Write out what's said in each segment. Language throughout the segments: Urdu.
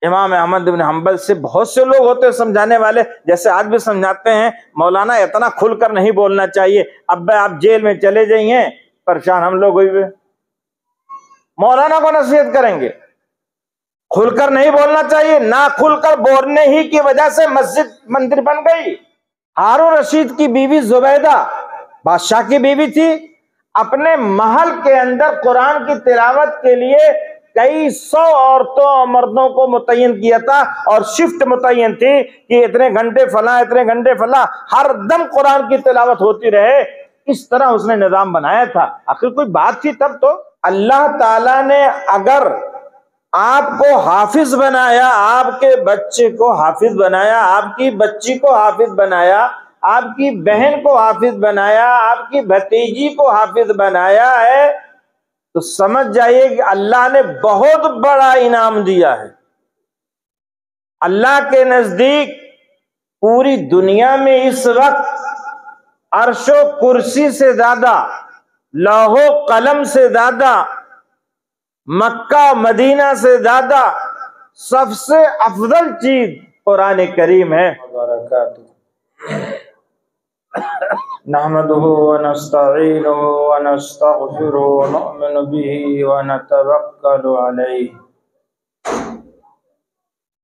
امام احمد بن حنبل سے بہت سے لوگ ہوتے ہیں سمجھانے والے، جیسے آج بھی سمجھاتے ہیں مولانا اتنا کھل کر نہیں بولنا چاہیے، اب آپ جیل میں چلے جائیں پریشان ہم لوگ ہوئے، مولانا کو نصیحت کریں گے کھل کر نہیں بولنا چاہیے، نہ کھل کر بولنے ہی کی وجہ سے مسجد مندر بن گئی۔ ہارون رشید کی بیوی زبیدہ بادشاہ کی بیوی تھی، اپنے محل کے اندر قرآن کی تلاوت کے لیے کئی سو عورتوں اور مردوں کو متعین کیا تھا، اور شفٹ متعین تھی کہ اتنے گھنٹے فلاں اتنے گھنٹے فلاں، ہر دم قرآن کی تلاوت ہوتی رہے۔ اس طرح اس نے نظام بنایا تھا، آخر کوئی بات تھی تب تو۔ اللہ تعالیٰ نے اگر آپ کو حافظ بنایا، آپ کے بچے کو حافظ بنایا، آپ کی بچی کو حافظ بنایا، آپ کی بہن کو حافظ بنایا، آپ کی بھتیجی کو حافظ بنایا ہے، تو سمجھ جائیے کہ اللہ نے بہت بڑا انعام دیا ہے۔ اللہ کے نزدیک پوری دنیا میں اس وقت عرش و کرسی سے زیادہ، لوح و قلم سے زیادہ، مکہ مدینہ سے زیادہ سب سے افضل چیز قرآن کریم ہے۔ نحمده ونستعینه ونستغفره ونؤمن به ونتوکل علیہ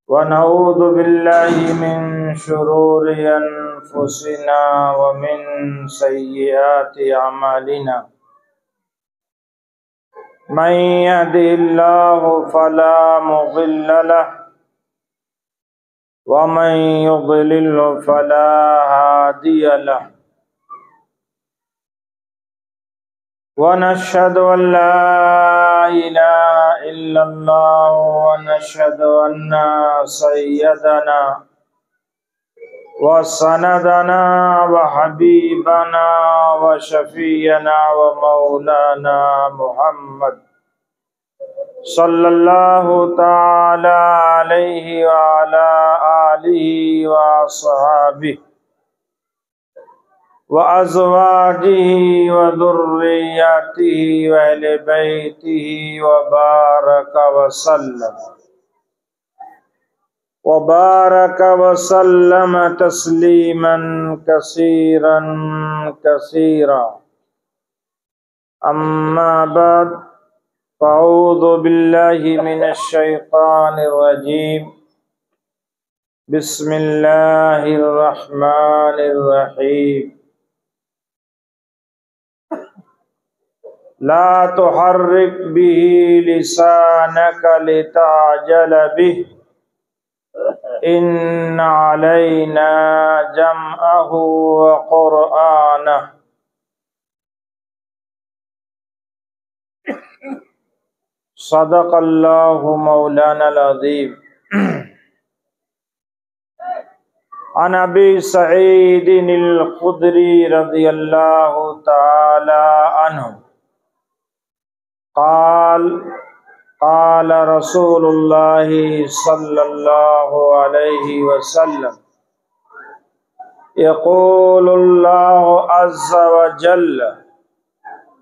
ونعوذ باللہ من شرور انفسنا ومن سیئات اعمالنا، من يهده الله فلا مضل له ومن يضلل فلا هادي له، ونشهد أن لا إله إلا الله ونشهد أن سيدنا وسندنا وحبيبنا وشفيعنا ومولانا محمد صلی اللہ تعالی علیہ وعلى آلہ وصحابہ وازواجہ وذریاتہ واہل بیتہ وبارک وسلم تسلیما کثیرا کثیرا، اما بعد فاعوذ باللہ من الشیطان الرجیم، بسم اللہ الرحمن الرحیم، لا تحرک به لسانک لتعجل به ان علینا جمعہ وقرآنہ، صدق اللہ مولانا العظیم۔ عن ابی سعید الخدری رضی اللہ تعالی عنہ قال قال رسول اللہ صلی اللہ علیہ وسلم، یقول اللہ عز وجل،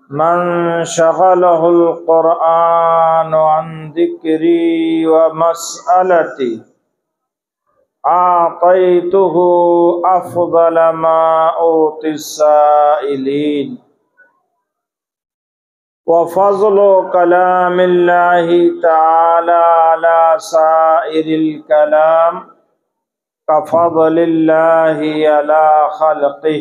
من شغلہ القرآن عن ذکری ومسألتی اعطیتہ افضل ما اعطی السائلین، وفضل کلام اللہ تعالی علی سائر الکلام کفضل اللہ علی خلقہ،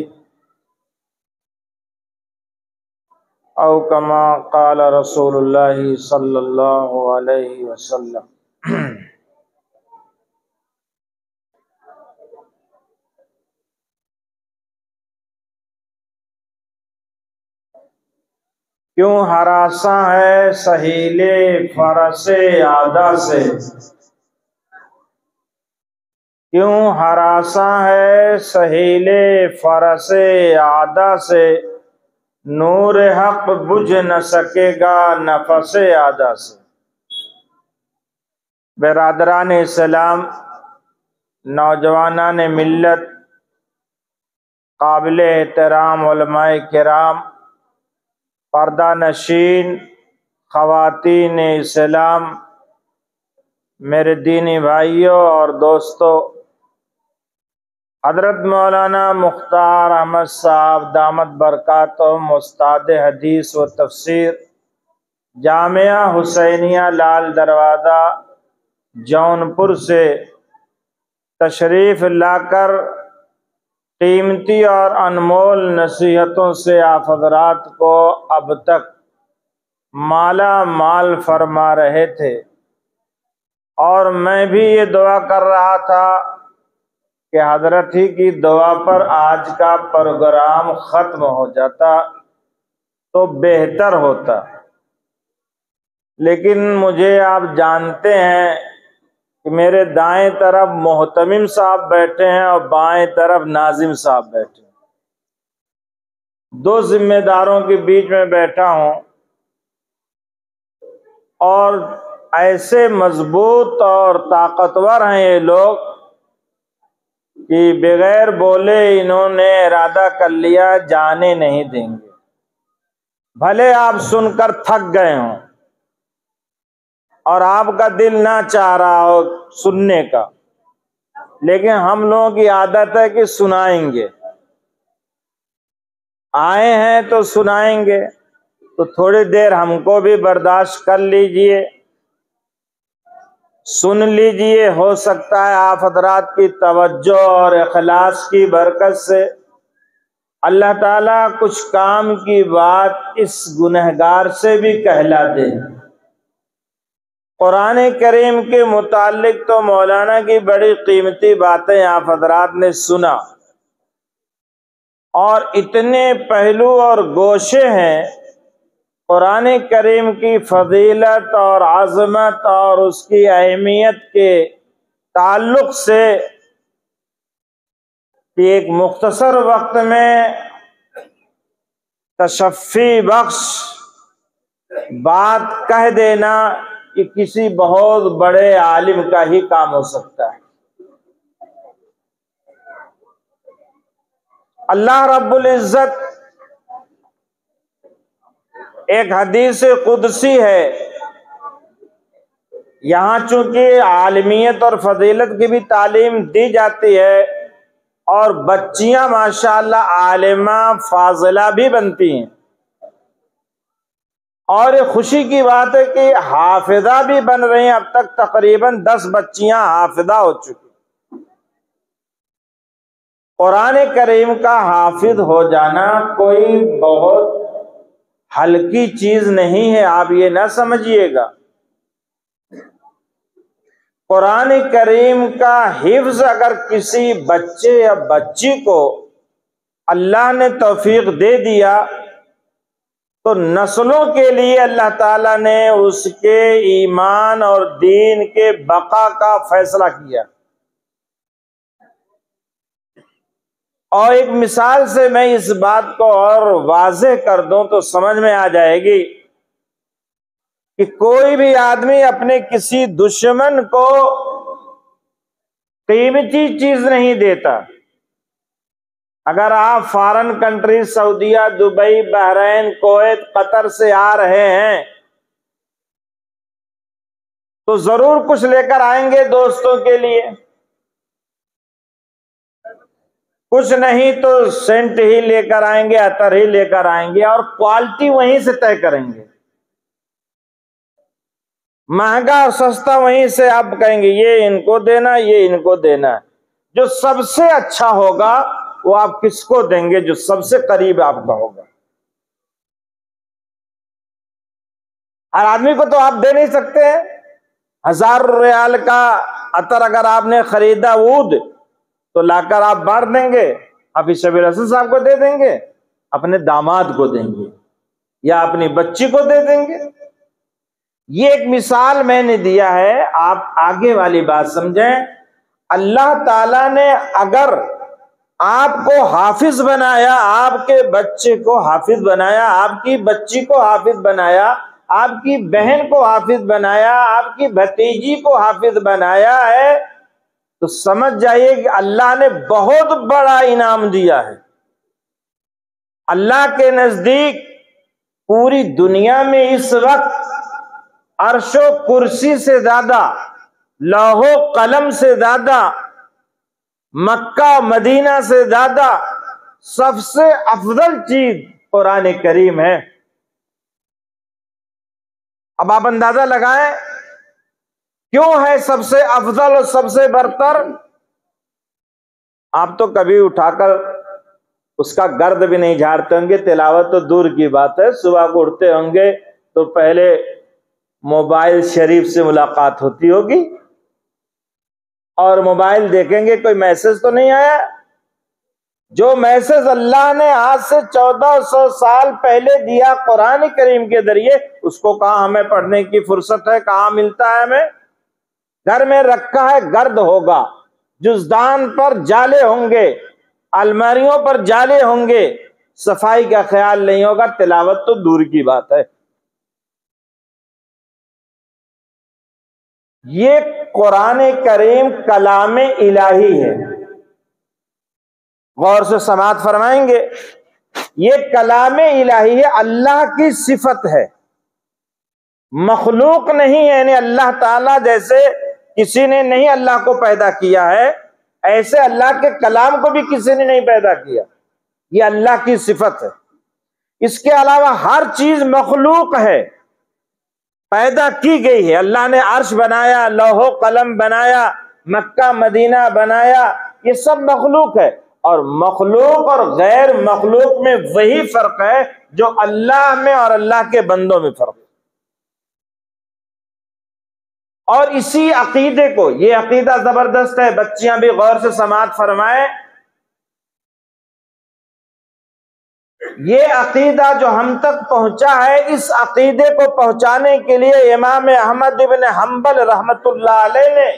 او کما قال رسول اللہ صلی اللہ علیہ وسلم۔ کیوں ہراساں ہے سہیل فرس عادہ سے، کیوں ہراساں ہے سہیل فرس عادہ سے، نور حق بجھ نہ سکے گا نفس عادہ سے۔ برادران اسلام، نوجوانان ملت، قابل احترام علماء کرام، پردہ نشین خواتین اسلام، میرے دینی بھائیوں اور دوستوں، حضرت مولانا مختار احمد صاحب دامت برکاتہم استاد حدیث و تفسیر جامعہ حسینیہ لال دروازہ جونپور سے تشریف لا کر قیمتی اور انمول نصیحتوں سے آپ حضرات کو اب تک مالا مال فرما رہے تھے، اور میں بھی یہ دعا کر رہا تھا کہ حضرت ہی کی دعا پر آج کا پروگرام ختم ہو جاتا تو بہتر ہوتا، لیکن مجھے آپ جانتے ہیں کہ میرے دائیں طرف محتمم صاحب بیٹھے ہیں اور بائیں طرف ناظم صاحب بیٹھے ہیں، دو ذمہ داروں کے بیچ میں بیٹھا ہوں، اور ایسے مضبوط اور طاقتور ہیں یہ لوگ کہ بغیر بولے انہوں نے ارادہ کر لیا جانے نہیں دیں گے، بھلے آپ سن کر تھک گئے ہوں اور آپ کا دل نہ چاہ رہا ہو سننے کا، لیکن ہم لوگوں کی عادت ہے کہ سنائیں گے، آئے ہیں تو سنائیں گے، تو تھوڑی دیر ہم کو بھی برداشت کر لیجئے، سن لیجئے، ہو سکتا ہے آپ حضرات کی توجہ اور اخلاص کی برکت سے اللہ تعالیٰ کچھ کام کی بات اس گنہگار سے بھی کہلا دے۔ قرآن کریم کے متعلق تو مولانا کی بڑی قیمتی باتیں آپ حضرات نے سنا، اور اتنے پہلو اور گوشے ہیں قرآن کریم کی فضیلت اور عظمت اور اس کی اہمیت کے تعلق سے کہ ایک مختصر وقت میں تشفی بخش بات کہہ دینا کہ کسی بہت بڑے عالم کا ہی کام ہو سکتا ہے۔ اللہ رب العزت ایک حدیث قدسی ہے، یہاں چونکہ عالمیت اور فضیلت کی بھی تعلیم دی جاتی ہے اور بچیاں ماشاءاللہ عالمہ فاضلہ بھی بنتی ہیں، اور یہ خوشی کی بات ہے کہ حافظہ بھی بن رہی ہیں، اب تک تقریباً 10 بچیاں حافظہ ہو چکی۔ قرآن کریم کا حافظ ہو جانا کوئی بہت ہلکی چیز نہیں ہے، آپ یہ نہ سمجھیے گا۔ قرآن کریم کا حفظ اگر کسی بچے یا بچی کو اللہ نے توفیق دے دیا تو نسلوں کے لیے اللہ تعالیٰ نے اس کے ایمان اور دین کے بقا کا فیصلہ کیا۔ اور ایک مثال سے میں اس بات کو اور واضح کر دوں تو سمجھ میں آ جائے گی کہ کوئی بھی آدمی اپنے کسی دشمن کو قیمتی چیز نہیں دیتا۔ اگر آپ فارن کنٹری سعودیہ، دبئی، بحرین، کویت، قطر سے آ رہے ہیں تو ضرور کچھ لے کر آئیں گے دوستوں کے لیے، کچھ نہیں تو سینٹ ہی لے کر آئیں گے، عطر ہی لے کر آئیں گے، اور کوالٹی وہیں سے طے کریں گے، مہنگا اور سستا وہیں سے آپ کہیں گے یہ ان کو دینا، یہ ان کو دینا۔ جو سب سے اچھا ہوگا وہ آپ کس کو دیں گے؟ جو سب سے قریب آپ کا ہوگا۔ ہر آدمی کو تو آپ دے نہیں سکتے ہیں۔ 1000 ریال کا عطر اگر آپ نے خریدا عود تو لا کر آپ بانٹ دیں گے، حافظ شبیر حسن صاحب کو دے دیں گے، اپنے داماد کو دیں گے، یا اپنی بچی کو دے دیں گے۔ یہ ایک مثال میں نے دیا ہے، آپ آگے والی بات سمجھیں۔ اللہ تعالیٰ نے اگر آپ کو حافظ بنایا، آپ کے بچے کو حافظ بنایا، آپ کی بچی کو حافظ بنایا، آپ کی بہن کو حافظ بنایا، آپ کی بھتیجی کو حافظ بنایا ہے، تو سمجھ جائیے کہ اللہ نے بہت بڑا انعام دیا ہے۔ اللہ کے نزدیک پوری دنیا میں اس وقت عرش و کرسی سے زیادہ لوح و قلم سے زیادہ، مکہ مدینہ سے زیادہ سب سے افضل چیز قرآن کریم ہے۔ اب آپ اندازہ لگائیں کیوں ہے سب سے افضل اور سب سے برتر؟ آپ تو کبھی اٹھا کر اس کا گرد بھی نہیں جھاڑتے ہوں گے، تلاوت تو دور کی بات ہے، صبح کو اٹھتے ہوں گے تو پہلے موبائل شریف سے ملاقات ہوتی ہوگی اور موبائل دیکھیں گے کوئی میسج تو نہیں آیا۔ جو میسج اللہ نے آج سے 1400 سال پہلے دیا قرآن کریم کے ذریعے، اس کو کہاں ہمیں پڑھنے کی فرصت ہے، کہاں ملتا ہے ہمیں؟ گھر میں رکھا ہے، گرد ہوگا، جزدان پر جالے ہوں گے، الماریوں پر جالے ہوں گے، صفائی کا خیال نہیں ہوگا، تلاوت تو دور کی بات ہے۔ یہ قرآن کریم کلام الہی ہے، غور سے سماعت فرمائیں گے، یہ کلام الہی ہے، اللہ کی صفت ہے، مخلوق نہیں ہے، یعنی اللہ تعالیٰ جیسے کسی نے نہیں اللہ کو پیدا کیا ہے، ایسے اللہ کے کلام کو بھی کسی نے نہیں پیدا کیا، یہ اللہ کی صفت ہے۔ اس کے علاوہ ہر چیز مخلوق ہے، پیدا کی گئی ہے، اللہ نے عرش بنایا، لوح و قلم بنایا، مکہ مدینہ بنایا، یہ سب مخلوق ہے، اور مخلوق اور غیر مخلوق میں وہی فرق ہے جو اللہ میں اور اللہ کے بندوں میں فرق ہے۔ اور اسی عقیدے کو، یہ عقیدہ زبردست ہے، بچیاں بھی غور سے سماعت فرمائیں، یہ عقیدہ جو ہم تک پہنچا ہے، اس عقیدے کو پہنچانے کے لیے امام احمد بن حنبل رحمت اللہ علیہ نے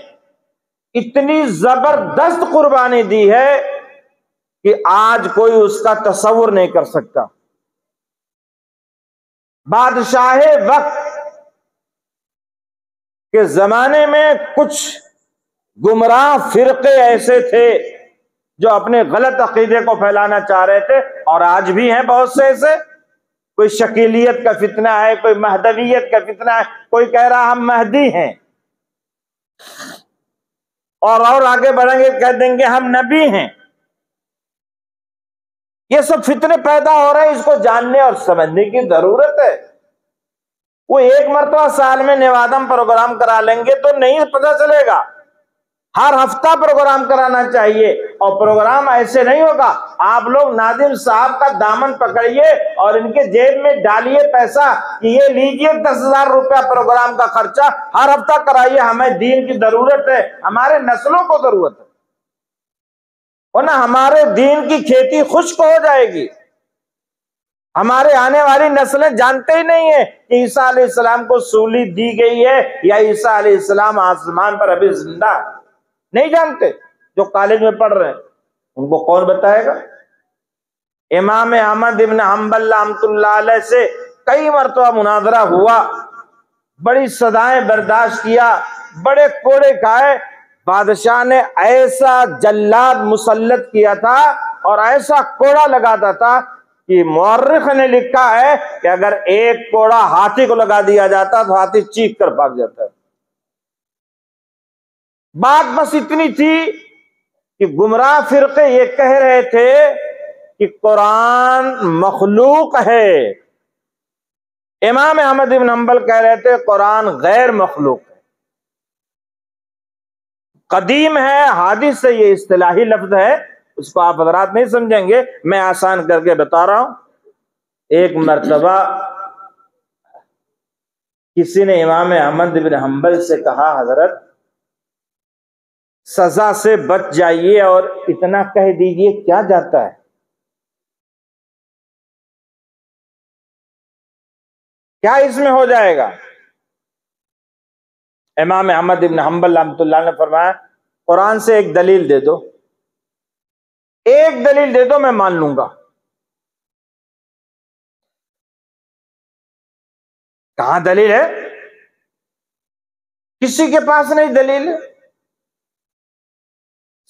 اتنی زبردست قربانی دی ہے کہ آج کوئی اس کا تصور نہیں کر سکتا۔ بادشاہ وقت کے زمانے میں کچھ گمراہ فرقے ایسے تھے جو اپنے غلط عقیدے کو پھیلانا چاہ رہے تھے، اور آج بھی ہیں بہت سے ایسے، کوئی شکیلیت کا فتنہ ہے، کوئی مہدویت کا فتنہ ہے، کوئی کہہ رہا ہم مہدی ہیں، اور آگے بڑھیں گے کہہ دیں گے ہم نبی ہیں۔ یہ سب فتنے پیدا ہو رہے ہیں، اس کو جاننے اور سمجھنے کی ضرورت ہے۔ وہ ایک مرتبہ سال میں نوادم پروگرام کرا لیں گے تو نہیں پتہ چلے گا، ہر ہفتہ پروگرام کرانا چاہیے، اور پروگرام ایسے نہیں ہوگا آپ لوگ ناظم صاحب کا دامن پکڑیے اور ان کے جیب میں ڈالیے پیسہ کہ یہ لیجئے 10,000 روپیہ پروگرام کا خرچہ، ہر ہفتہ کرائیے، ہمیں دین کی ضرورت ہے، ہمارے نسلوں کو ضرورت ہے، ورنہ ہمارے دین کی کھیتی خشک ہو جائے گی۔ ہمارے آنے والی نسلیں جانتے ہی نہیں ہیں کہ عیسیٰ علیہ السلام کو سولی دی گئی ہے یا عیسیٰ علیہ السلام آسمان پر ابھی زندہ ہے، نہیں جانتے۔ جو کالج میں پڑھ رہے ہیں ان کو کون بتائے گا؟ امام احمد بن حنبل رحمۃ اللہ علیہ سے کئی مرتبہ مناظرہ ہوا، بڑی صدائیں برداشت کیا، بڑے کوڑے کھائے، بادشاہ نے ایسا جلاد مسلط کیا تھا اور ایسا کوڑا لگاتا تھا کہ مورخ نے لکھا ہے کہ اگر ایک کوڑا ہاتھی کو لگا دیا جاتا تو ہاتھی چیخ کر بھاگ جاتا ہے۔ بات بس اتنی تھی کہ گمراہ فرقے یہ کہہ رہے تھے کہ قرآن مخلوق ہے، امام احمد بن حنبل کہہ رہے تھے قرآن غیر مخلوق ہے، قدیم ہے، حادث سے یہ اصطلاحی لفظ ہے، اس کو آپ حضرات نہیں سمجھیں گے، میں آسان کر کے بتا رہا ہوں۔ ایک مرتبہ کسی نے امام احمد بن حنبل سے کہا حضرت سزا سے بچ جائیے اور اتنا کہہ دیجئے کیا جاتا ہے؟ کیا اس میں ہو جائے گا؟ امام احمد بن حنبل رحمۃ اللہ نے فرمایا قرآن سے ایک دلیل دے دو، ایک دلیل دے دو میں مان لوں گا۔ کہاں دلیل ہے؟ کسی کے پاس نہیں دلیل ہے۔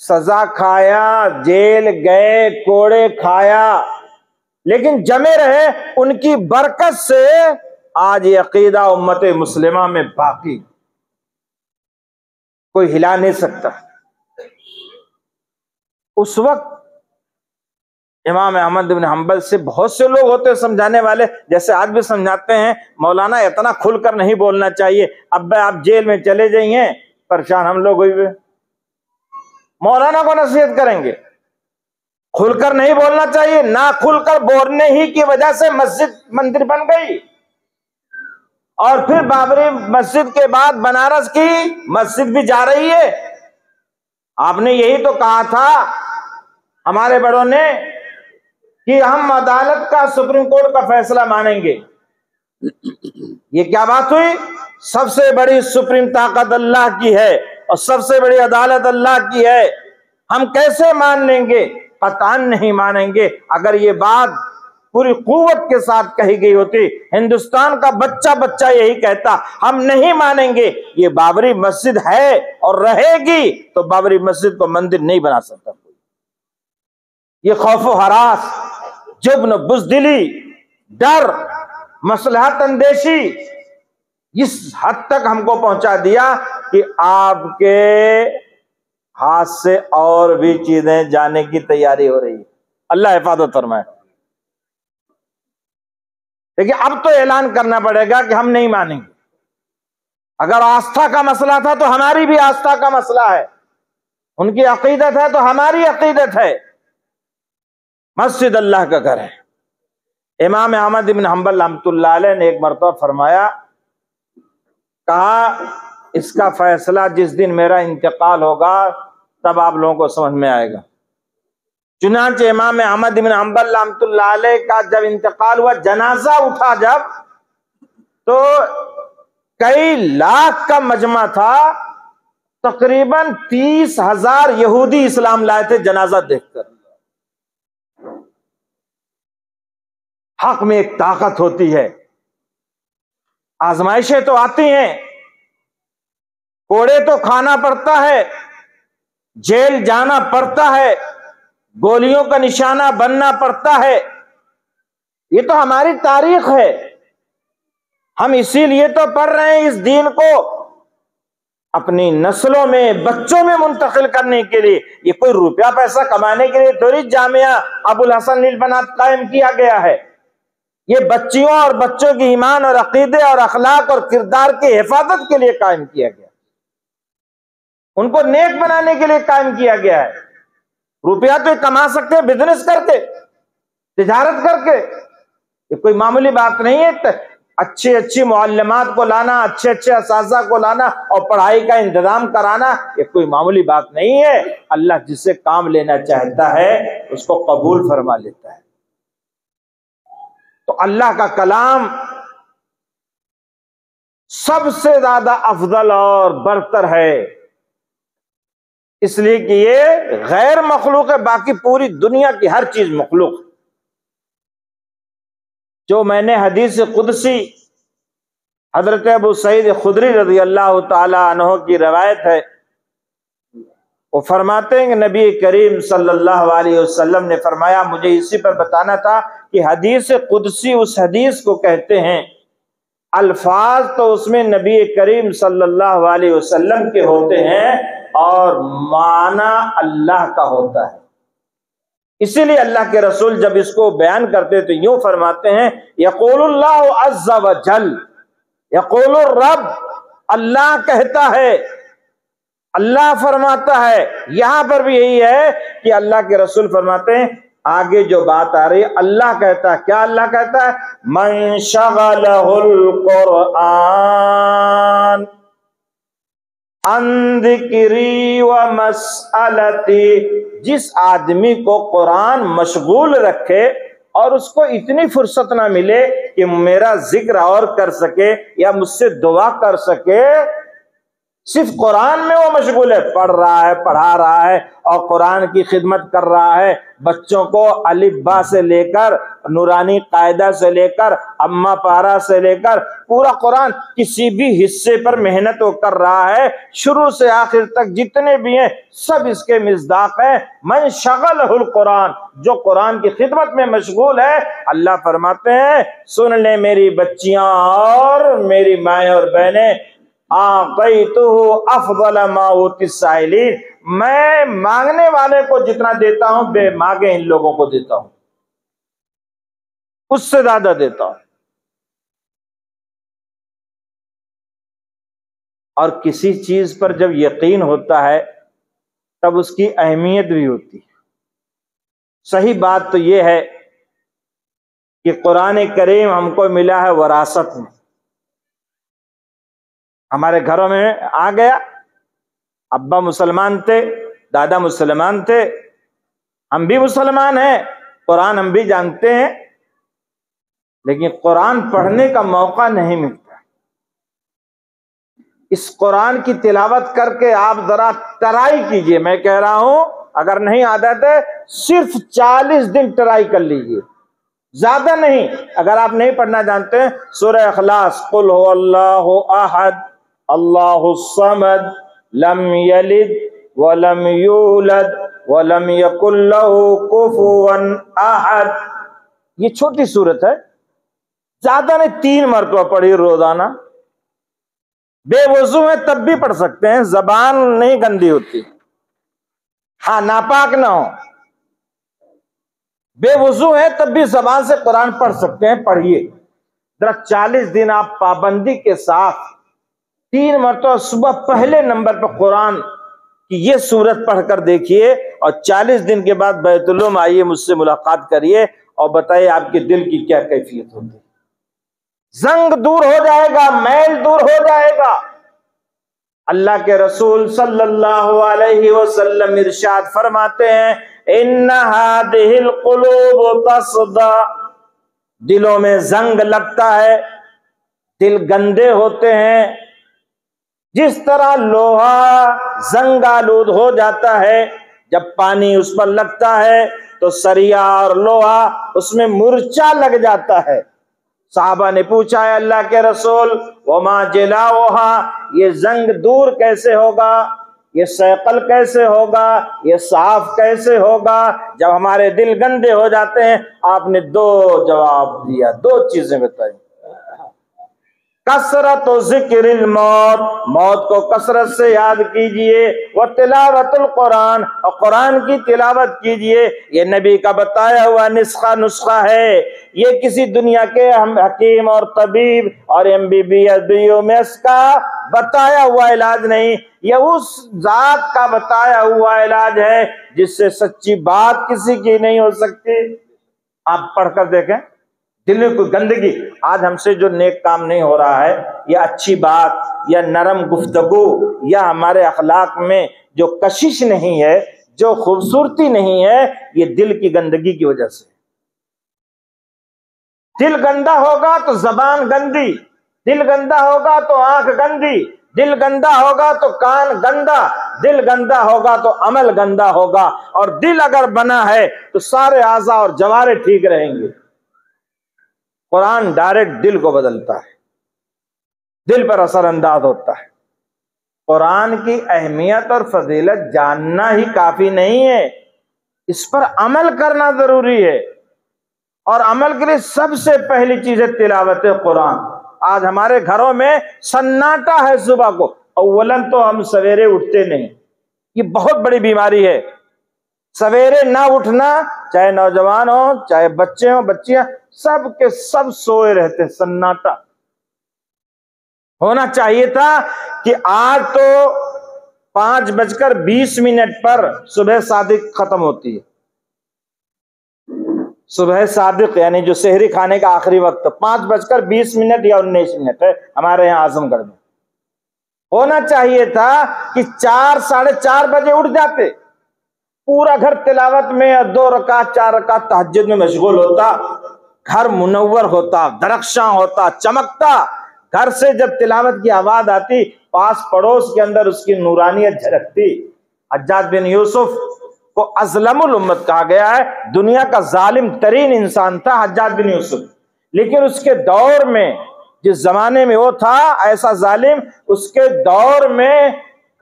سزا کھایا، جیل گئے، کوڑے کھایا، لیکن جمے رہے، ان کی برکت سے آج یہ عقیدہ امت مسلمہ میں باقی۔ کوئی ہلا نہیں سکتا۔ اس وقت امام احمد بن حنبل سے بہت سے لوگ ہوتے سمجھانے والے، جیسے آج بھی سمجھاتے ہیں، مولانا اتنا کھل کر نہیں بولنا چاہیے، اب آپ جیل میں چلے جائیے، پریشان ہم لوگ ہوئے۔ مولانا کو نصیحت کریں گے، کھل کر نہیں بولنا چاہیے، نہ کھل کر بولنے ہی کی وجہ سے مسجد مندر بن گئی، اور پھر بابری مسجد کے بعد بنارس کی مسجد بھی جا رہی ہے۔ آپ نے یہی تو کہا تھا ہمارے بڑوں نے کہ ہم عدالت کا، سپریم کورٹ کا فیصلہ مانیں گے۔ یہ کیا بات ہوئی؟ سب سے بڑی سپریم طاقت اللہ کی ہے اور سب سے بڑی عدالت اللہ کی ہے، ہم کیسے مان لیں گے؟ قطعاً نہیں مانیں گے۔ اگر یہ بات پوری قوت کے ساتھ کہی گئی ہوتی، ہندوستان کا بچہ بچہ یہی کہتا، ہم نہیں مانیں گے، یہ بابری مسجد ہے اور رہے گی، تو بابری مسجد کو مندر نہیں بنا سکتا کوئی۔ یہ خوف و ہراس، جبن، بزدلی، ڈر، مصلحت اندیشی اس حد تک ہم کو پہنچا دیا کہ آپ کے ہاتھ سے اور بھی چیزیں جانے کی تیاری ہو رہی ہے۔ اللہ حفاظت فرمائے۔ لیکن اب تو اعلان کرنا پڑے گا کہ ہم نہیں مانیں گے۔ اگر آستھا کا مسئلہ تھا تو ہماری بھی آستھا کا مسئلہ ہے، ان کی عقیدت ہے تو ہماری عقیدت ہے۔ مسجد اللہ کا گھر ہے۔ امام احمد بن حنبل رحمۃ اللہ علیہ نے ایک مرتبہ فرمایا، کہا اس کا فیصلہ جس دن میرا انتقال ہوگا تب آپ لوگوں کو سمجھ میں آئے گا۔ چنانچہ امام احمد بن حنبل رحمۃ اللہ علیہ کا جب انتقال ہوا، جنازہ اٹھا جب، تو کئی لاکھ کا مجمع تھا، تقریباً 30,000 یہودی اسلام لائے تھے جنازہ دیکھ کر۔ حق میں ایک طاقت ہوتی ہے، آزمائشیں تو آتی ہیں، کوڑے تو کھانا پڑتا ہے، جیل جانا پڑتا ہے، گولیوں کا نشانہ بننا پڑتا ہے، یہ تو ہماری تاریخ ہے۔ ہم اسی لیے تو پڑھ رہے ہیں اس دین کو اپنی نسلوں میں، بچوں میں منتقل کرنے کے لیے۔ یہ کوئی روپیہ پیسہ کمانے کے لیے تھوڑی جامعہ ابو الحسن للبنات قائم کیا گیا ہے، یہ بچیوں اور بچوں کی ایمان اور عقیدے اور اخلاق اور کردار کی حفاظت کے لیے قائم کیا گیا، ان کو نیک بنانے کے لیے قائم کیا گیا ہے۔ روپیہ تو یہ کما سکتے ہیں بزنس کر کے، تجارت کر کے، یہ کوئی معمولی بات نہیں ہے۔ اچھی معلمات کو لانا، اچھے اساتذہ کو لانا اور پڑھائی کا انتظام کرانا، یہ کوئی معمولی بات نہیں ہے۔ اللہ جس سے کام لینا چاہتا ہے اس کو قبول فرما لیتا ہے۔ تو اللہ کا کلام سب سے زیادہ افضل اور برتر ہے، اس لیے کہ یہ غیر مخلوق ہے، باقی پوری دنیا کی ہر چیز مخلوق۔ جو میں نے حدیث قدسی حضرت ابو سعید خدری رضی اللہ تعالی عنہ کی روایت ہے، وہ فرماتے ہیں کہ نبی کریم صلی اللہ علیہ وسلم نے فرمایا، مجھے اسی پر بتانا تھا کہ حدیث قدسی اس حدیث کو کہتے ہیں، الفاظ تو اس میں نبی کریم صلی اللہ علیہ وسلم کے ہوتے ہیں اور معنی اللہ کا ہوتا ہے۔ اسی لیے اللہ کے رسول جب اس کو بیان کرتے تو یوں فرماتے ہیں، یقول اللہ عز وجل، یقول الرب، اللہ کہتا ہے، اللہ فرماتا ہے۔ یہاں پر بھی یہی ہے کہ اللہ کے رسول فرماتے ہیں، آگے جو بات آ رہی ہے اللہ کہتا ہے، کیا اللہ کہتا ہے؟ من شغلہ القرآن عن ذکری و مسئلتی، جس آدمی کو قرآن مشغول رکھے اور اس کو اتنی فرصت نہ ملے کہ میرا ذکر اور کر سکے یا مجھ سے دعا کر سکے، صرف قرآن میں وہ مشغول ہے، پڑھ رہا ہے، پڑھا رہا ہے اور قرآن کی خدمت کر رہا ہے، بچوں کو الف با سے لے کر نورانی قاعدہ سے لے کر اما پارا سے لے کر پورا قرآن کسی بھی حصے پر محنت وہ کر رہا ہے، شروع سے آخر تک جتنے بھی ہیں سب اس کے مصداق ہیں۔ من شغلہ القرآن، جو قرآن کی خدمت میں مشغول ہے، اللہ فرماتے ہیں سن لیں میری بچیاں اور میری مائیں اور بہنیں، اعطیتہ افضل ما اوتی السائلین، میں مانگنے والے کو جتنا دیتا ہوں بے مانگے ان لوگوں کو دیتا ہوں، اس سے زیادہ دیتا ہوں۔ اور کسی چیز پر جب یقین ہوتا ہے تب اس کی اہمیت بھی ہوتی ہے۔ صحیح بات تو یہ ہے کہ قرآن کریم ہم کو ملا ہے وراثت میں، ہمارے گھروں میں آ گیا، ابا مسلمان تھے، دادا مسلمان تھے، ہم بھی مسلمان ہیں، قرآن ہم بھی جانتے ہیں، لیکن قرآن پڑھنے کا موقع نہیں ملتا۔ اس قرآن کی تلاوت کر کے آپ ذرا ٹرائی کیجئے، میں کہہ رہا ہوں اگر نہیں عادت ہے صرف 40 دن ٹرائی کر لیجئے، زیادہ نہیں۔ اگر آپ نہیں پڑھنا جانتے ہیں سورہ اخلاص، قل هو اللہ احد اللہ الصمد لم یلد ولم یولد ولم یکن لہ کفوا احد، یہ چھوٹی سورت ہے، زیادہ نہیں، 3 مرتبہ پڑھی روزانہ، بے وضو ہے تب بھی پڑھ سکتے ہیں، زبان نہیں گندی ہوتی، ہاں ناپاک نہ ہو، بے وضو ہے تب بھی زبان سے قرآن پڑھ سکتے ہیں، پڑھیے ذرا 40 دن آپ پابندی کے ساتھ 3 مرتبہ صبح پہلے نمبر پہ قرآن کی یہ سورت پڑھ کر دیکھیے، اور 40 دن کے بعد بیت العلوم آئیے، مجھ سے ملاقات کریے اور بتائیے آپ کے دل کی کیا کیفیت ہوتی ہے۔ زنگ دور ہو جائے گا، میل دور ہو جائے گا۔ اللہ کے رسول صلی اللہ علیہ وسلم ارشاد فرماتے ہیں ان هذه القلوب تصدع، دلوں میں زنگ لگتا ہے، دل گندے ہوتے ہیں، جس طرح لوہا زنگ آلود ہو جاتا ہے، جب پانی اس پر لگتا ہے تو سریا اور لوہا اس میں مرچا لگ جاتا ہے۔ صحابہ نے پوچھا ہے اللہ کے رسول وما جلاؤها، یہ زنگ دور کیسے ہوگا، یہ صیقل کیسے ہوگا، یہ صاف کیسے ہوگا جب ہمارے دل گندے ہو جاتے ہیں؟ آپ نے 2 جواب دیا، 2 چیزیں بتائی۔ کثرت و ذکر الموت، موت کو کثرت سے یاد کیجئے، و تلاوت القرآن، اور قرآن کی تلاوت کیجئے۔ یہ نبی کا بتایا ہوا نسخہ ہے، یہ کسی دنیا کے حکیم اور طبیب اور MBBS کا بتایا ہوا علاج نہیں، یہ اس ذات کا بتایا ہوا علاج ہے جس سے سچی بات کسی کی نہیں ہو سکتی۔ آپ پڑھ کر دیکھیں، دل میں کوئی گندگی، آج ہم سے جو نیک کام نہیں ہو رہا ہے، یا اچھی بات یا نرم گفتگو یا ہمارے اخلاق میں جو کشش نہیں ہے، جو خوبصورتی نہیں ہے، یہ دل کی گندگی کی وجہ سے۔ دل گندا ہوگا تو زبان گندی، دل گندا ہوگا تو آنکھ گندی، دل گندا ہوگا تو کان گندا، دل گندا ہوگا تو عمل گندا ہوگا، اور دل اگر بنا ہے تو سارے اعضاء اور جوارے ٹھیک رہیں گے۔ قرآن ڈائریکٹ دل کو بدلتا ہے، دل پر اثر انداز ہوتا ہے۔ قرآن کی اہمیت اور فضیلت جاننا ہی کافی نہیں ہے، اس پر عمل کرنا ضروری ہے، اور عمل کے لیے سب سے پہلی چیز ہے تلاوت قرآن۔ آج ہمارے گھروں میں سناٹا ہے صبح کو، اولاً تو ہم سویرے اٹھتے نہیں، یہ بہت بڑی بیماری ہے۔ سویرے نہ اٹھنا، چاہے نوجوان ہو چاہے بچے ہوں بچیاں، سب کے سب سوئے رہتے ہیں، سناٹا ہونا چاہیے تھا کہ آج تو 5:20 پر صبح صادق ختم ہوتی ہے، صبح صادق یعنی جو سحری کھانے کا آخری وقت 5:20 یا 19 ہے ہمارے یہاں اعظم گڑھ میں۔ ہونا چاہیے تھا کہ 4 ساڑھے 4 بجے اٹھ جاتے، پورا گھر تلاوت میں 2 رکعت 4 رکعت تہجد میں مشغول ہوتا، گھر منور ہوتا، درخشاں ہوتا، چمکتا۔ گھر سے جب تلاوت کی آواز آتی، پاس پڑوس کے اندر اس کی نورانیت جھلکتی۔ حجاج بن یوسف کو اظلم الامت کہا گیا ہے، دنیا کا ظالم ترین انسان تھا حجاج بن یوسف، لیکن اس کے دور میں، جس زمانے میں وہ تھا ایسا ظالم، اس کے دور میں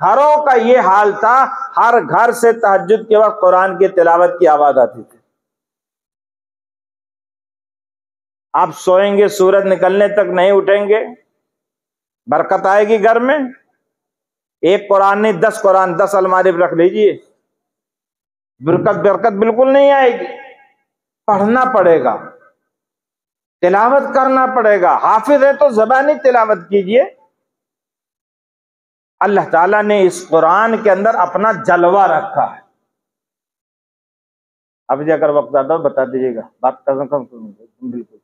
گھروں کا یہ حال تھا، ہر گھر سے تہجد کے وقت قرآن کی تلاوت کی آواز آتی تھی۔ آپ سوئیں گے، سورج نکلنے تک نہیں اٹھیں گے، برکت آئے گی گھر میں. ایک قرآن نہیں 10 قرآن 10 الماری پہ رکھ لیجیے, برکت بالکل نہیں آئے گی. پڑھنا پڑے گا, تلاوت کرنا پڑے گا. حافظ ہے تو زبانی تلاوت کیجیے. اللہ تعالیٰ نے اس قرآن کے اندر اپنا جلوہ رکھا ہے. اب جا کر وقت آتا بتا دیجیے گا, بات کم بالکل.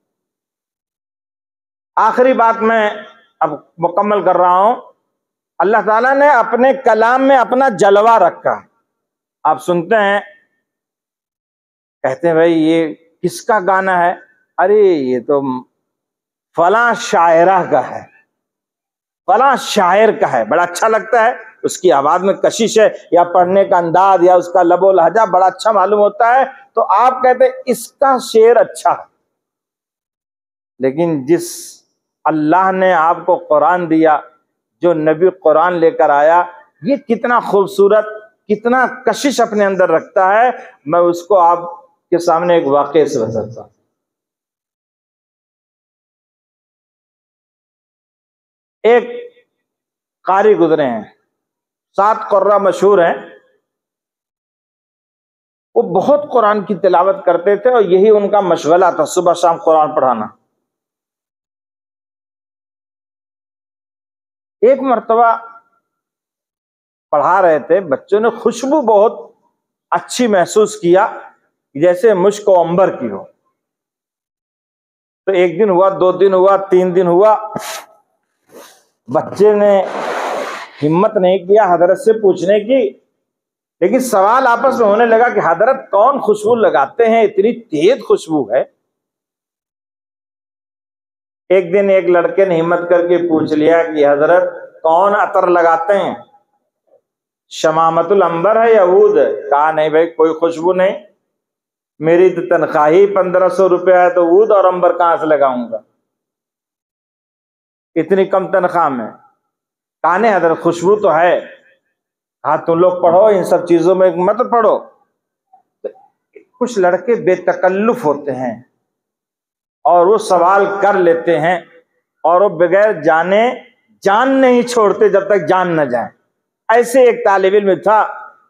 آخری بات میں اب مکمل کر رہا ہوں. اللہ تعالیٰ نے اپنے کلام میں اپنا جلوہ رکھا. آپ سنتے ہیں, کہتے ہیں بھائی یہ کس کا گانا ہے؟ ارے یہ تو فلاں شاعرہ کا ہے, فلاں شاعر کا ہے. بڑا اچھا لگتا ہے, اس کی آواز میں کشش ہے, یا پڑھنے کا انداز یا اس کا لب و لہجہ بڑا اچھا معلوم ہوتا ہے, تو آپ کہتے ہیں اس کا شعر اچھا ہے. لیکن جس اللہ نے آپ کو قرآن دیا, جو نبی قرآن لے کر آیا, یہ کتنا خوبصورت, کتنا کشش اپنے اندر رکھتا ہے. میں اس کو آپ کے سامنے ایک واقعے سے بتاتا ہوں. ایک قاری گزرے ہیں, 7 قرہ مشہور ہیں. وہ بہت قرآن کی تلاوت کرتے تھے اور یہی ان کا مشغلہ تھا, صبح شام قرآن پڑھانا. ایک مرتبہ پڑھا رہے تھے, بچوں نے خوشبو بہت اچھی محسوس کیا, جیسے مشک و عنبر کی ہو. تو 1 دن ہوا, 2 دن ہوا, 3 دن ہوا, بچے نے ہمت نہیں کیا حضرت سے پوچھنے کی. لیکن سوال آپس میں ہونے لگا کہ حضرت کون خوشبو لگاتے ہیں, اتنی تیز خوشبو ہے. ایک دن ایک لڑکے نے ہمت کر کے پوچھ لیا کہ حضرت کون عطر لگاتے ہیں, شمامت العنبر ہے یا عود ہے؟ کہا نہیں بھائی کوئی خوشبو نہیں, میری تو تنخواہ ہی 1500 روپے ہے, تو عود اور عنبر کہاں سے لگاؤں گا اتنی کم تنخواہ میں. کہا نہیں حضرت خوشبو تو ہے. ہاں تم لوگ پڑھو, ان سب چیزوں میں مت پڑھو. کچھ لڑکے بے تکلف ہوتے ہیں اور وہ سوال کر لیتے ہیں, اور وہ بغیر جانے جان نہیں چھوڑتے جب تک جان نہ جائیں. ایسے ایک طالب علم تھا,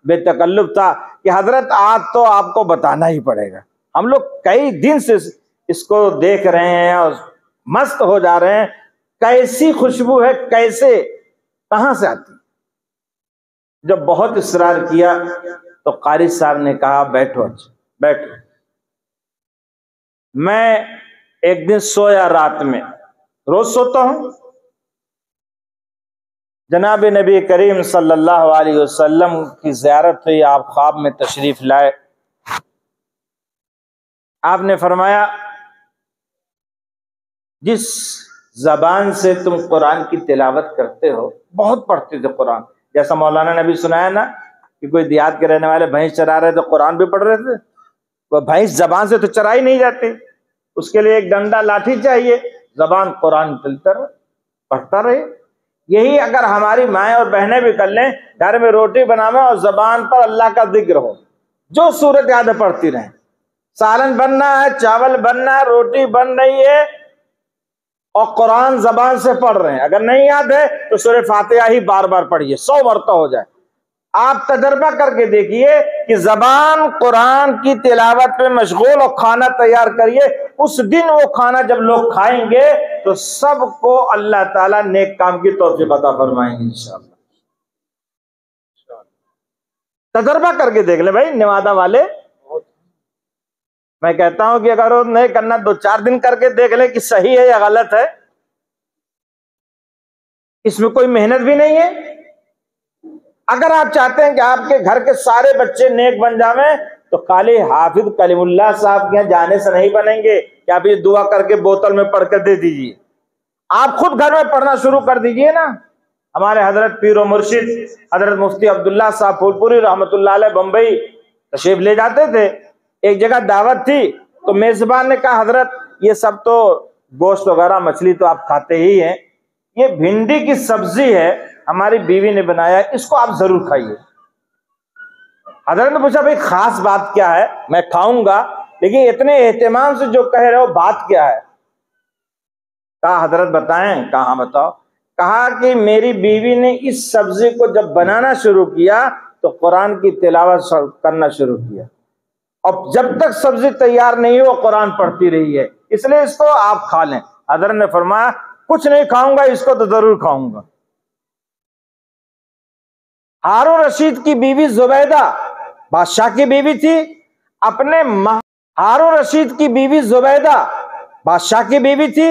بے تکلف تھا, کہ حضرت آج تو آپ کو بتانا ہی پڑے گا, ہم لوگ کئی دن سے اس کو دیکھ رہے ہیں اور مست ہو جا رہے ہیں, کیسی خوشبو ہے, کیسے کہاں سے آتی. جب بہت اصرار کیا تو قاری صاحب نے کہا بیٹھو, بیٹھو. میں ایک دن سویا, رات میں روز سوتا ہوں, جناب نبی کریم صلی اللہ علیہ وسلم کی زیارت ہوئی, آپ خواب میں تشریف لائے. آپ نے فرمایا جس زبان سے تم قرآن کی تلاوت کرتے ہو, بہت پڑھتے تھے قرآن, جیسا مولانا نے بھی سنایا نا کہ کوئی دیہات کے رہنے والے بھینس چرا رہے تو قرآن بھی پڑھ رہے تھے. وہ بھینس زبان سے تو چرائی نہیں جاتی, اس کے لیے ایک ڈنڈا لاٹھی چاہیے, زبان قرآن چلتا رہے, پڑھتا رہے. یہی اگر ہماری مائیں اور بہنیں بھی کر لیں, گھر میں روٹی بناویں اور زبان پر اللہ کا ذکر ہو, جو صورت یاد ہے پڑھتی رہیں. سالن بننا ہے, چاول بننا ہے, روٹی بن رہی ہے اور قرآن زبان سے پڑھ رہے ہیں, اگر نہیں یاد ہے تو سورہ فاتحہ ہی بار بار پڑھیے, 100 مرتبہ ہو جائے. آپ تجربہ کر کے دیکھیے کہ زبان قرآن کی تلاوت میں مشغول اور کھانا تیار کریے, اس دن وہ کھانا جب لوگ کھائیں گے تو سب کو اللہ تعالیٰ نیک کام کی توفیق عطا فرمائیں گے انشاءاللہ. تجربہ کر کے دیکھ لیں بھائی نوادہ والے. میں کہتا ہوں کہ اگر وہ نہیں کرنا 2-4 دن کر کے دیکھ لیں کہ صحیح ہے یا غلط ہے, اس میں کوئی محنت بھی نہیں ہے. اگر آپ چاہتے ہیں کہ آپ کے گھر کے سارے بچے نیک بن جائیں تو خالی حافظ کلیم اللہ صاحب کے یہاں جانے سے نہیں بنیں گے کہ آپ یہ دعا کر کے بوتل میں پڑھ کر دے دیجیے. آپ خود گھر میں پڑھنا شروع کر دیجیے نا. ہمارے حضرت پیر و مرشد حضرت مفتی عبداللہ صاحب پھول پوری رحمۃ اللہ علیہ بمبئی تشریف لے جاتے تھے. ایک جگہ دعوت تھی تو میزبان نے کہا حضرت یہ سب تو گوشت وغیرہ مچھلی تو آپ کھاتے ہی ہیں, یہ بھنڈی کی سبزی ہے ہماری بیوی نے بنایا, اس کو آپ ضرور کھائیے. حضرت نے پوچھا بھائی خاص بات کیا ہے؟ میں کھاؤں گا, لیکن اتنے اہتمام سے جو کہہ رہے ہو بات کیا ہے؟ کہا حضرت بتائیں. کہاں بتاؤ. کہا کہ میری بیوی نے اس سبزی کو جب بنانا شروع کیا تو قرآن کی تلاوت کرنا شروع کیا، اور جب تک سبزی تیار نہیں ہو قرآن پڑھتی رہی ہے، اس لیے اس کو آپ کھا لیں۔ حضرت نے فرمایا کچھ نہیں کھاؤں گا، اس کو تو ضرور کھاؤں گا۔ ہارون رشید کی بیوی زبیدہ بادشاہ کی بیوی تھی، ہارون رشید کی بیوی زبیدہ بادشاہ کی بیوی تھی،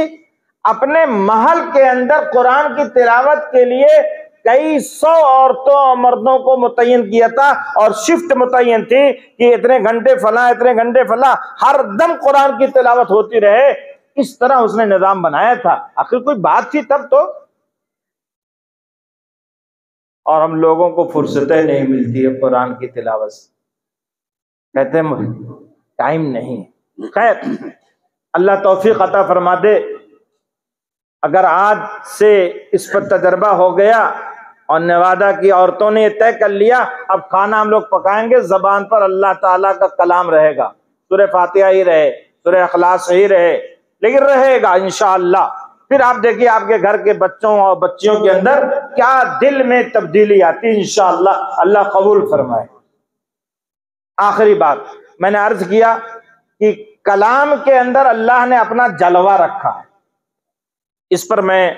اپنے محل کے اندر قرآن کی تلاوت کے لیے کئی سو عورتوں اور مردوں کو متعین کیا تھا، اور شفٹ متعین تھی کہ اتنے گھنٹے فلاں، اتنے گھنٹے فلاں، ہر دم قرآن کی تلاوت ہوتی رہے۔ اس طرح اس نے نظام بنایا تھا۔ آخر کوئی بات تھی تب تو، اور ہم لوگوں کو فرصتیں نہیں ملتی ہے قرآن کی تلاوت سے، کہتے ہیں ٹائم نہیں۔ خیر، اللہ توفیق عطا فرما دے۔ اگر آج سے اس پر تجربہ ہو گیا اور نوادہ کی عورتوں نے یہ طے کر لیا اب کھانا ہم لوگ پکائیں گے، زبان پر اللہ تعالیٰ کا کلام رہے گا، سورہ فاتحہ ہی رہے، سورہ اخلاص ہی رہے، لیکن رہے گا انشاءاللہ۔ پھر آپ دیکھیے آپ کے گھر کے بچوں اور بچیوں کے اندر کیا دل میں تبدیلی آتی انشاءاللہ، اللہ قبول فرمائے۔ آخری بات میں نے عرض کیا کہ کلام کے اندر اللہ نے اپنا جلوہ رکھا ہے۔ اس پر میں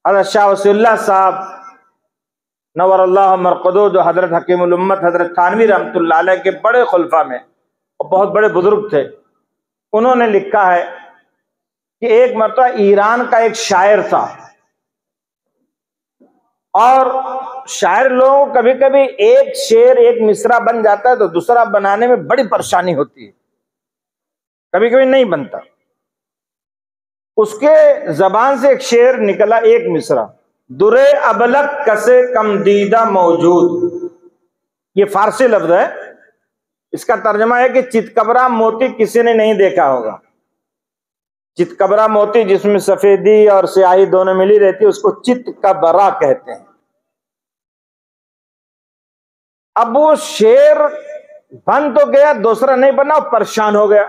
حضرت شاہ وصی اللہ صاحب نور اللہ مرقدہ، جو حضرت حکیم الامت حضرت تھانوی رحمۃ اللہ علیہ کے بڑے خلفاء میں اور بہت بڑے بزرگ تھے، انہوں نے لکھا ہے کہ ایک مرتبہ ایران کا ایک شاعر تھا، اور شاعر لوگوں کو کبھی کبھی ایک شعر ایک مصرع بن جاتا ہے تو دوسرا بنانے میں بڑی پریشانی ہوتی ہے، کبھی کبھی نہیں بنتا۔ اس کے زبان سے ایک شعر نکلا، ایک مصرع، درے ابلک کسے کم دیدہ موجود، یہ فارسی لفظ ہے، اس کا ترجمہ ہے کہ چتکبرا موتی کسی نے نہیں دیکھا ہوگا۔ چتکبرا موتی جس میں سفیدی اور سیاہی دونوں ملی رہتی ہے اس کو چتکبرا کہتے ہیں۔ اب وہ شعر بن تو گیا، دوسرا نہیں بنا، پریشان ہو گیا۔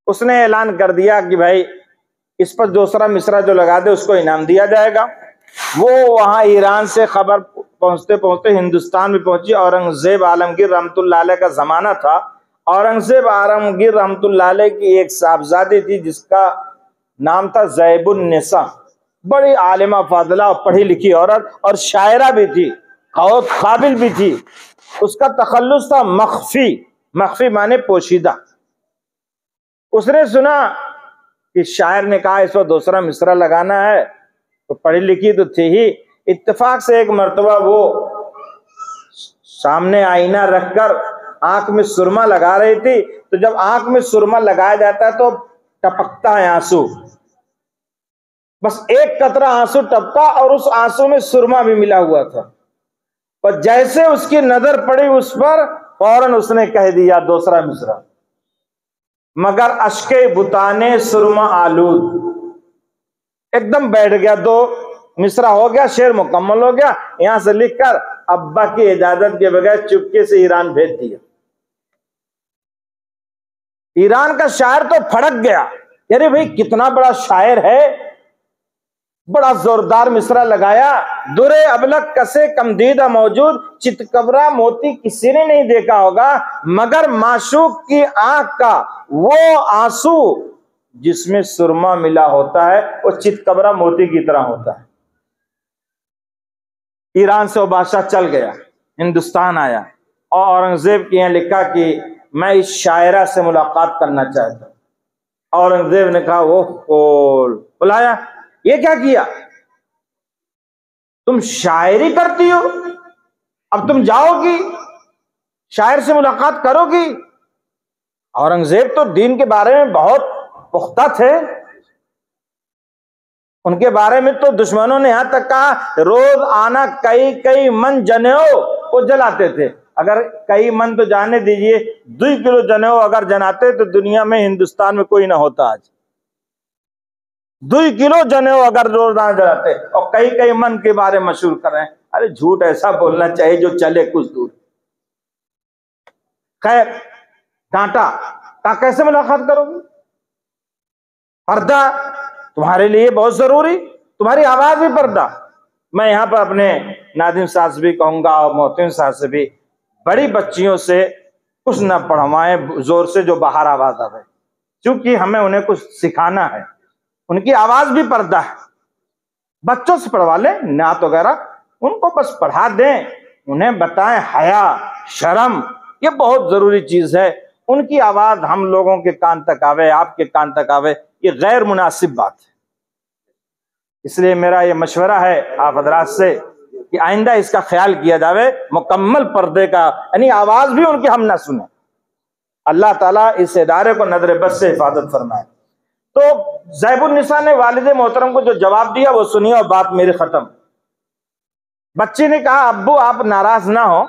اس نے اعلان کر دیا کہ بھائی اس پر دوسرا مصرع جو لگا دے اس کو انعام دیا جائے گا۔ وہ وہاں ایران سے خبر پہنچتے پہنچتے ہندوستان میں پہنچی۔ اورنگزیب عالمگیر رحمۃ اللہ علیہ کا زمانہ تھا۔ اورنگزیب عالمگیر رحمۃ اللہ علیہ کی ایک صاحبزادی تھی جس کا نام تھا زیب النساء، بڑی عالمہ فاضلہ اور پڑھی لکھی عورت، اور شاعرہ بھی تھی، بہت قابل بھی تھی۔ اس کا تخلص تھا مخفی، مخفی معنی پوشیدہ۔ اس نے سنا کہ شاعر نے کہا اس پر دوسرا مصرع لگانا ہے، تو پڑھی لکھی تو تھی ہی، اتفاق سے ایک مرتبہ وہ سامنے آئینہ رکھ کر آنکھ میں سرما لگا رہی تھی، تو جب آنکھ میں سرما لگایا جاتا ہے تو ٹپکتا ہے آنسو، بس ایک قطرہ آنسو ٹپکا اور اس آنسو میں سرما بھی ملا ہوا تھا، اور جیسے اس کی نظر پڑی اس پر فوراً اس نے کہہ دیا دوسرا مصرع، مگر اشکے بتانے سرما آلود، ایک دم بیٹھ گیا، دو مصرع ہو گیا، شعر مکمل ہو گیا۔ یہاں سے لکھ کر ابا کی اجازت کے بغیر چپکے سے ایران بھیج دیا۔ ایران کا شاعر تو پھڑک گیا، ارے بھائی کتنا بڑا شاعر ہے، بڑا زوردار مصرع لگایا، درے ابلک کسے کم دیدہ موجود، چتکبرا موتی کسی نے نہیں دیکھا ہوگا، مگر معشوق کی آنکھ کا وہ آنسو جس میں سرما ملا ہوتا ہے وہ چتکبرا موتی کی طرح ہوتا ہے۔ ایران سے وہ بادشاہ چل گیا، ہندوستان آیا، اور اورنگزیب کے یہاں لکھا کہ میں اس شاعرہ سے ملاقات کرنا چاہتا ہوں۔ اورنگزیب نے کہا وہ بلایا، یہ کیا کیا، تم شاعری کرتی ہو، اب تم جاؤ گی شاعر سے ملاقات کرو گی؟ اورنگزیب تو دین کے بارے میں بہت پختہ تھے، ان کے بارے میں تو دشمنوں نے یہاں تک کہا روز آنا کئی من جنیو کو جلاتے تھے۔ اگر کئی من تو جانے دیجئے، 2 کلو جنیو اگر جناتے تو دنیا میں ہندوستان میں کوئی نہ ہوتا آج۔ 2 کلو جنیو اگر روزانہ جلاتے، اور کئی من کے بارے مشہور کر رہے ہیں، ارے جھوٹ ایسا بولنا چاہیے جو چلے کچھ دور۔ خیر، ڈانٹا، کہا کیسے ملاقات کرو گی، پردہ تمہارے لیے بہت ضروری، تمہاری آواز بھی پردہ۔ میں یہاں پر اپنے ناظم صاحب سے بھی کہوں گا اور محترم صاحب سے بھی، بڑی بچیوں سے کچھ نہ پڑھوائیں زور سے جو باہر آواز آئے، کیونکہ ہمیں انہیں کچھ سکھانا ہے، ان کی آواز بھی پردہ ہے۔ بچوں سے پڑھوا لیں نعت وغیرہ، ان کو بس پڑھا دیں، انہیں بتائیں حیا شرم یہ بہت ضروری چیز ہے، ان کی آواز ہم لوگوں کے کان تک آوے، آپ کے کان تک آوے، یہ غیر مناسب بات ہے۔ اس لیے میرا یہ مشورہ ہے آپ حضرات سے کہ آئندہ اس کا خیال کیا جاوے، مکمل پردے کا، یعنی آواز بھی ان کی ہم نہ سنیں۔ اللہ تعالیٰ اس ادارے کو نظر بد سے حفاظت فرمائے۔ تو زیب النساء نے والد محترم کو جو جواب دیا وہ سنیے اور بات میری ختم۔ بچی نے کہا ابو آپ ناراض نہ ہو،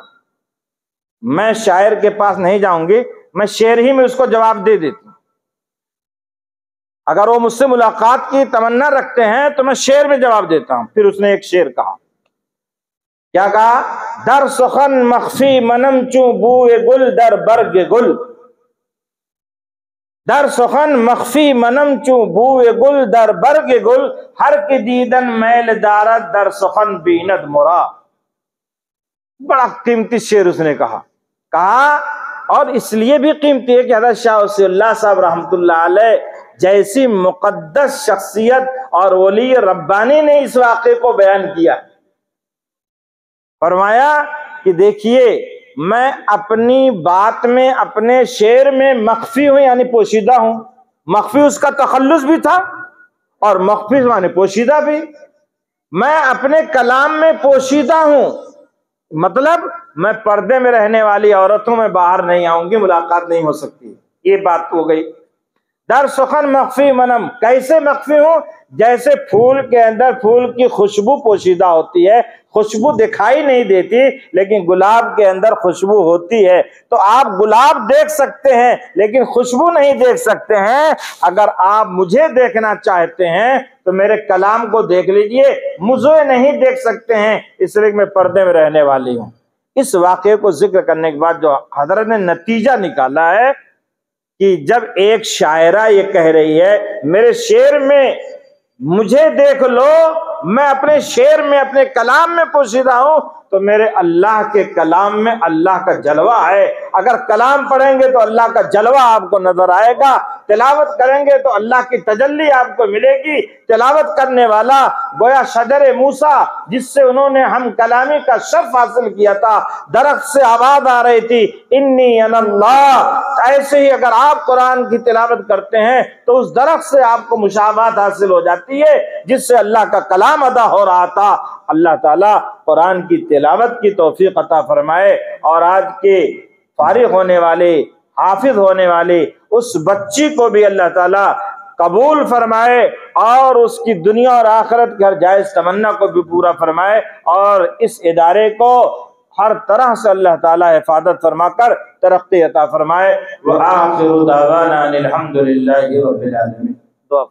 میں شاعر کے پاس نہیں جاؤں گی، میں شعر ہی میں اس کو جواب دے دیتی ہوں۔ اگر وہ مجھ سے ملاقات کی تمنا رکھتے ہیں تو میں شعر میں جواب دیتا ہوں۔ پھر اس نے ایک شعر کہا، کیا کہا؟ در سخن مخفی منم چوں بوئے گل در برگ گل، در سخن مخفی منم چوں بوئے گل در برگ گل، ہر کی دیدن میل دارد در سخن بیند مرا۔ بڑا قیمتی شعر اس نے کہا اور اس لیے بھی قیمتی ہے کہ حضرت شاہ وصی اللہ صاحب رحمۃ اللہ علیہ جیسی مقدس شخصیت اور ولی ربانی نے اس واقعے کو بیان کیا، فرمایا کہ دیکھیے میں اپنی بات میں اپنے شعر میں مخفی ہوں، یعنی پوشیدہ ہوں۔ مخفی اس کا تخلص بھی تھا اور مخفی معنی پوشیدہ بھی۔ میں اپنے کلام میں پوشیدہ ہوں، مطلب میں پردے میں رہنے والی عورتوں میں باہر نہیں آؤں گی، ملاقات نہیں ہو سکتی، یہ بات ہو گئی۔ در سخن مخفی منم، کیسے مخفی ہوں؟ جیسے پھول کے اندر پھول کی خوشبو پوشیدہ ہوتی ہے، خوشبو دکھائی نہیں دیتی لیکن گلاب کے اندر خوشبو ہوتی ہے، تو آپ گلاب دیکھ سکتے ہیں لیکن خوشبو نہیں دیکھ سکتے ہیں۔ اگر آپ مجھے دیکھنا چاہتے ہیں تو میرے کلام کو دیکھ لیجئے، مجھے نہیں دیکھ سکتے ہیں اس لیے میں پردے میں رہنے والی ہوں۔ اس واقعے کو ذکر کرنے کے بعد جو حضرت نے نتیجہ نکالا ہے کہ جب ایک شاعرہ یہ کہہ رہی ہے میرے شعر میں مجھے دیکھ لو، میں اپنے شعر میں اپنے کلام میں پوشیدہ ہوں، تو میرے اللہ کے کلام میں اللہ کا جلوہ ہے۔ اگر کلام پڑھیں گے تو اللہ کا جلوہ آپ کو نظر آئے گا، تلاوت کریں گے تو اللہ کی تجلی آپ کو ملے گی۔ تلاوت کرنے والا گویا شجر موسیٰ جس سے انہوں نے ہم کلامی کا شرف حاصل کیا تھا، درخت سے آواز آ رہی تھی انی انا اللہ، ایسے ہی اگر آپ قرآن کی تلاوت کرتے ہیں تو اس درخت سے آپ کو مشابہت حاصل ہو جاتی ہے جس سے اللہ کا کلام ادا ہو رہا تھا۔ اللہ تعالیٰ قرآن کی تلاوت کی توفیق عطا فرمائے، اور آج کے فارغ ہونے والے حافظ ہونے والے اس بچی کو بھی اللہ تعالیٰ قبول فرمائے اور اس کی دنیا اور آخرت کی ہر جائز تمنا کو بھی پورا فرمائے، اور اس ادارے کو ہر طرح سے اللہ تعالیٰ حفاظت فرما کر ترقی عطا فرمائے۔ وآخر دعوانا الحمدللہ رب العالمین۔ دعا